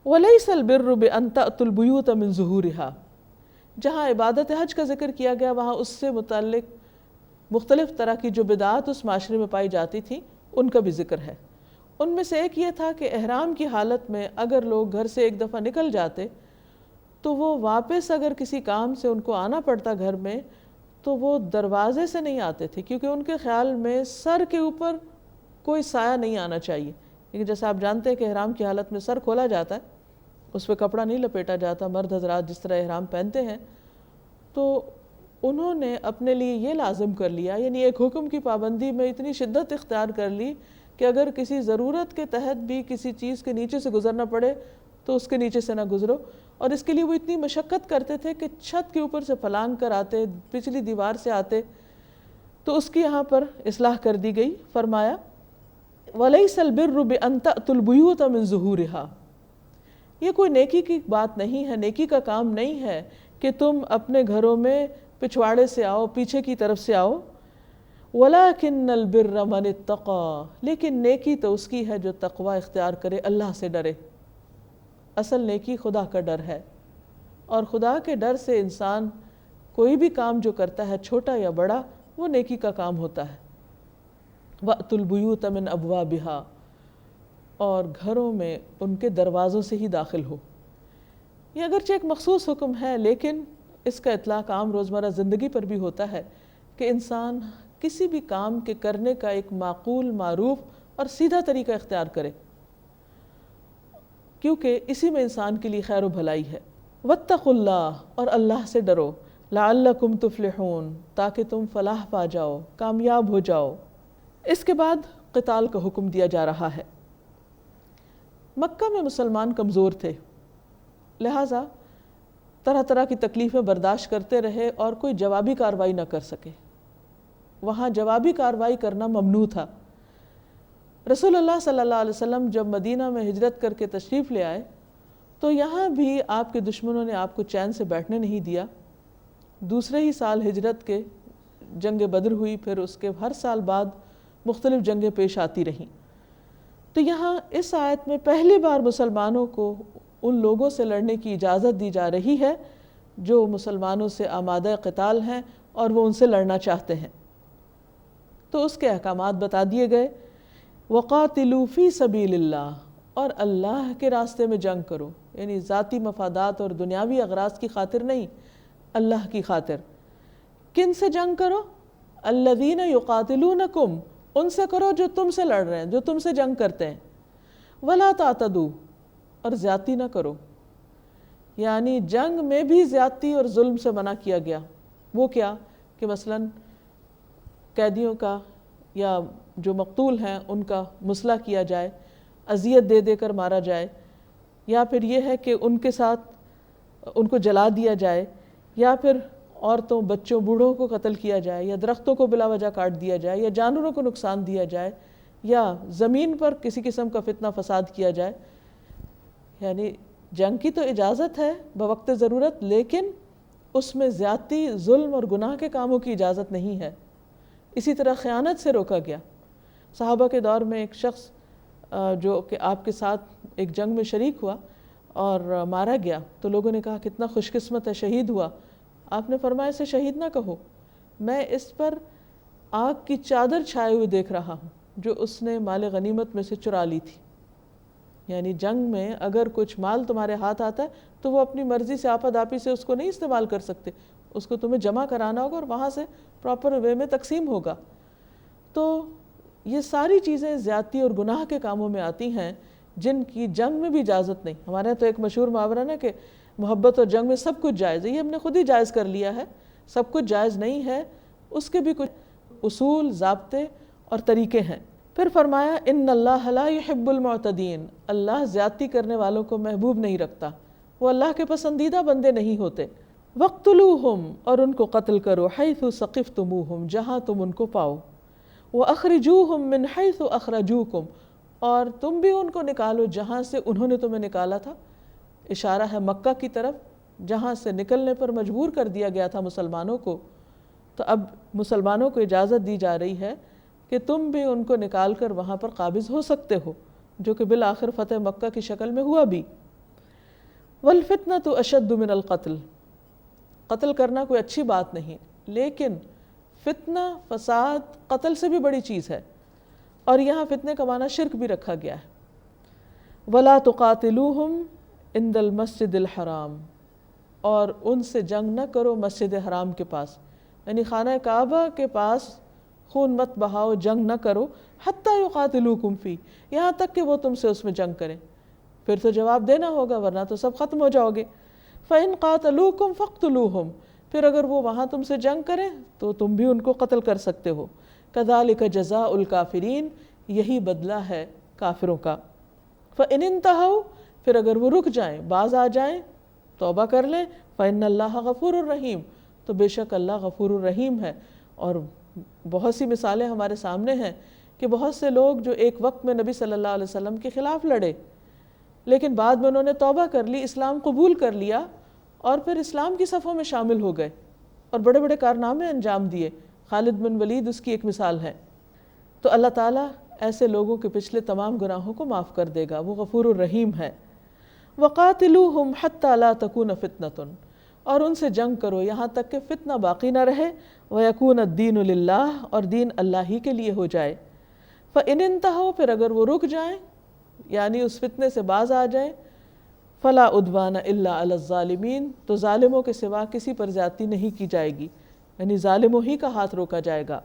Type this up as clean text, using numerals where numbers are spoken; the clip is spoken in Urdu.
وَلَيْسَ الْبِرُّ بِأَن تَأْتُوا الْبُيُوتَ مِن ظُهُورِهَا، جہاں عبادت حج کا ذکر کیا گیا وہاں اس سے متعلق مختلف طرح کی جو بدعات اس معاشرے میں پائی جاتی تھی ان کا بھی ذکر ہے۔ ان میں سے ایک یہ تھا کہ احرام کی حالت میں اگر لوگ گھر سے ایک دفعہ نکل جاتے تو وہ واپس اگر کسی کام سے ان کو آنا پڑتا گھر میں تو وہ دروازے سے نہیں آتے تھے، کیونکہ ان کے خیال میں سر کے اوپر کوئی سایہ نہیں آنا چاہیے، کیونکہ جیسے آپ جانتے ہیں کہ احرام کی حالت میں سر کھولا جاتا ہے، اس پہ کپڑا نہیں لپیٹا جاتا، مرد حضرات جس طرح احرام پہنتے ہیں۔ تو انہوں نے اپنے لیے یہ لازم کر لیا، یعنی ایک حکم کی پابندی میں اتنی شدت اختیار کر لی کہ اگر کسی ضرورت کے تحت بھی کسی چیز کے نیچے سے گزرنا پڑے تو اس کے نیچے سے نہ گزرو، اور اس کے لیے وہ اتنی مشقت کرتے تھے کہ چھت کے اوپر سے پھلانگ کر آتے، پچھلی دیوار سے آتے، تو اس کی یہاں پر اصلاح کر دی گئی۔ فرمایا وَلَيْسَ الْبِرُّ بِأَن تَأْتُوا الْبُيُوتَ مِن ظُهُورِهَا، یہ کوئی نیکی کی بات نہیں ہے، نیکی کا کام نہیں ہے کہ تم اپنے گھروں میں پچھواڑے سے آؤ، پیچھے کی طرف سے آؤ۔ وَلَكِنَّ الْبِرَّ مَنِ اتَّقَى، لیکن نیکی تو اس کی ہے جو تقوی اختیار کرے، اللہ سے ڈرے۔ اصل نیکی خدا کا ڈر ہے، اور خدا کے ڈر سے انسان کوئی بھی کام جو کرتا ہے چھوٹا یا بڑا وہ نیکی کا کام ہوتا ہے۔ وَأْتُوا الْبُيُوتَ مِنْ أَبْوَابِهَا، اور گھروں میں ان کے دروازوں سے ہی داخل ہو۔ یہ اگرچہ ایک مخصوص حکم ہے لیکن اس کا اطلاق عام روزمرہ زندگی پر بھی ہوتا ہے کہ انسان کسی بھی کام کے کرنے کا ایک معقول، معروف اور سیدھا طریقہ اختیار کرے، کیونکہ اسی میں انسان کے لیے خیر و بھلائی ہے۔ وَاتَّقُوا اللَّهَ، اور اللہ سے ڈرو، لَعَلَّكُمْ تُفْلِحُونَ، تاکہ تم فلاح پا جاؤ، کامیاب ہو جاؤ۔ اس کے بعد قتال کا حکم دیا جا رہا ہے۔ مکہ میں مسلمان کمزور تھے، لہٰذا طرح طرح کی تکلیفیں برداشت کرتے رہے اور کوئی جوابی کارروائی نہ کر سکے۔ وہاں جوابی کارروائی کرنا ممنوع تھا۔ رسول اللہ صلی اللہ علیہ وسلم جب مدینہ میں ہجرت کر کے تشریف لے آئے تو یہاں بھی آپ کے دشمنوں نے آپ کو چین سے بیٹھنے نہیں دیا۔ دوسرے ہی سال ہجرت کے جنگ بدر ہوئی، پھر اس کے ہر سال بعد مختلف جنگیں پیش آتی رہیں۔ تو یہاں اس آیت میں پہلی بار مسلمانوں کو ان لوگوں سے لڑنے کی اجازت دی جا رہی ہے جو مسلمانوں سے آمادہ قتال ہیں اور وہ ان سے لڑنا چاہتے ہیں۔ تو اس کے احکامات بتا دیے گئے۔ وَقَاتِلُوا فِي سَبِيلِ اللَّهِ، اور اللہ کے راستے میں جنگ کرو، یعنی ذاتی مفادات اور دنیاوی اغراض کی خاطر نہیں، اللہ کی خاطر۔ کن سے جنگ کرو؟ الَّذِينَ يُقَاتِلُونَكُمْ، ان سے کرو جو تم سے لڑ رہے ہیں، جو تم سے جنگ کرتے ہیں۔ وَلَا تَعْتَدُوا، اور زیادتی نہ کرو، یعنی جنگ میں بھی زیادتی اور ظلم سے منع کیا گیا۔ وہ کیا کہ مثلاً قیدیوں کا یا جو مقتول ہیں ان کا مسئلہ کیا جائے، اذیت دے دے کر مارا جائے، یا پھر یہ ہے کہ ان کے ساتھ ان کو جلا دیا جائے، یا پھر عورتوں، بچوں، بوڑھوں کو قتل کیا جائے، یا درختوں کو بلا وجہ کاٹ دیا جائے، یا جانوروں کو نقصان دیا جائے، یا زمین پر کسی قسم کا فتنہ فساد کیا جائے۔ یعنی جنگ کی تو اجازت ہے بوقت ضرورت، لیکن اس میں زیادتی، ظلم اور گناہ کے کاموں کی اجازت نہیں ہے۔ اسی طرح خیانت سے روکا گیا۔ صحابہ کے دور میں ایک شخص جو کہ آپ کے ساتھ ایک جنگ میں شریک ہوا اور مارا گیا، تو لوگوں نے کہا کتنا خوش قسمت ہے، شہید ہوا۔ آپ نے فرمایا اسے شہید نہ کہو، میں اس پر آگ کی چادر چھائے ہوئے دیکھ رہا ہوں جو اس نے مال غنیمت میں سے چرا لی تھی۔ یعنی جنگ میں اگر کچھ مال تمہارے ہاتھ آتا ہے تو وہ اپنی مرضی سے آپا داپی سے اس کو نہیں استعمال کر سکتے، اس کو تمہیں جمع کرانا ہوگا اور وہاں سے پراپر وے میں تقسیم ہوگا۔ تو یہ ساری چیزیں زیادتی اور گناہ کے کاموں میں آتی ہیں جن کی جنگ میں بھی اجازت نہیں۔ ہمارے یہاں تو ایک مشہور محاورہ ہے کہ محبت اور جنگ میں سب کچھ جائز ہے، یہ ہم نے خود ہی جائز کر لیا ہے۔ سب کچھ جائز نہیں ہے، اس کے بھی کچھ اصول، ضابطے اور طریقے ہیں۔ پھر فرمایا ان اللہ لا يحب المعتدین، اللہ زیادتی کرنے والوں کو محبوب نہیں رکھتا، وہ اللہ کے پسندیدہ بندے نہیں ہوتے۔ وَاقْتُلُوهُمْ، اور ان کو قتل کرو، حَيْثُ ثَقِفْتُمُوهُمْ، جہاں تم ان کو پاؤ۔ وَأَخْرِجُوهُمْ مِنْ حَيْثُ أَخْرَجُوكُمْ، اور تم بھی ان کو نکالو جہاں سے انہوں نے تمہیں نکالا تھا۔ اشارہ ہے مکہ کی طرف جہاں سے نکلنے پر مجبور کر دیا گیا تھا مسلمانوں کو، تو اب مسلمانوں کو اجازت دی جا رہی ہے کہ تم بھی ان کو نکال کر وہاں پر قابض ہو سکتے ہو، جو کہ بالآخر فتح مکہ کی شکل میں ہوا بھی۔ والفتنۃ اشد من القتل، قتل کرنا کوئی اچھی بات نہیں، لیکن فتنہ فساد قتل سے بھی بڑی چیز ہے، اور یہاں فتنے کا معنی شرک بھی رکھا گیا ہے۔ ولا تقاتلوہم عند المسجد الحرام، اور ان سے جنگ نہ کرو مسجد حرام کے پاس، یعنی خانہ کعبہ کے پاس خون مت بہاؤ، جنگ نہ کرو، حتی یقاتلوکم فی، یہاں تک کہ وہ تم سے اس میں جنگ کریں، پھر تو جواب دینا ہوگا ورنہ تو سب ختم ہو جاؤ گے۔ فَإِن قَاتَلُوكُمْ فَاقْتُلُوهُمْ، پھر اگر وہ وہاں تم سے جنگ کریں تو تم بھی ان کو قتل کر سکتے ہو۔ كَذَلِكَ جَزَاءُ الْكَافِرِينَ، یہی بدلہ ہے کافروں کا۔ فَإِنِ انْتَهَوْا، پھر اگر وہ رک جائیں، باز آ جائیں، توبہ کر لیں، فَإِنَّ اللَّهَ غَفُورٌ رَحِيمٌ، تو بے شک اللہ غفور الرحیم ہے۔ اور بہت سی مثالیں ہمارے سامنے ہیں کہ بہت سے لوگ جو ایک وقت میں نبی صلی اللہ علیہ وسلم کے خلاف لڑے، لیکن بعد میں انہوں نے توبہ کر لی، اسلام قبول کر لیا، اور پھر اسلام کی صفوں میں شامل ہو گئے اور بڑے بڑے کارنامے انجام دیے۔ خالد بن ولید اس کی ایک مثال ہے۔ تو اللہ تعالیٰ ایسے لوگوں کے پچھلے تمام گناہوں کو معاف کر دے گا، وہ غفور الرحیم ہے۔ وَقَاتِلُوهُمْ حَتَّى لَا تَكُونَ فِتْنَةٌ، اور ان سے جنگ کرو یہاں تک کہ فتنہ باقی نہ رہے، وَيَكُونَ الدِّينُ لِلَّهِ، اور دین اللہ ہی کے لیے ہو جائے۔ فَإِنِ انْتَهَوْا، پھر اگر وہ رک جائیں یعنی اس فتنے سے باز آ جائیں، فَلَا عُدْوَانَ إِلَّا عَلَى الظَّالِمِينَ، تو ظالموں کے سوا کسی پر زیادتی نہیں کی جائے گی، یعنی ظالموں ہی کا ہاتھ روکا جائے گا۔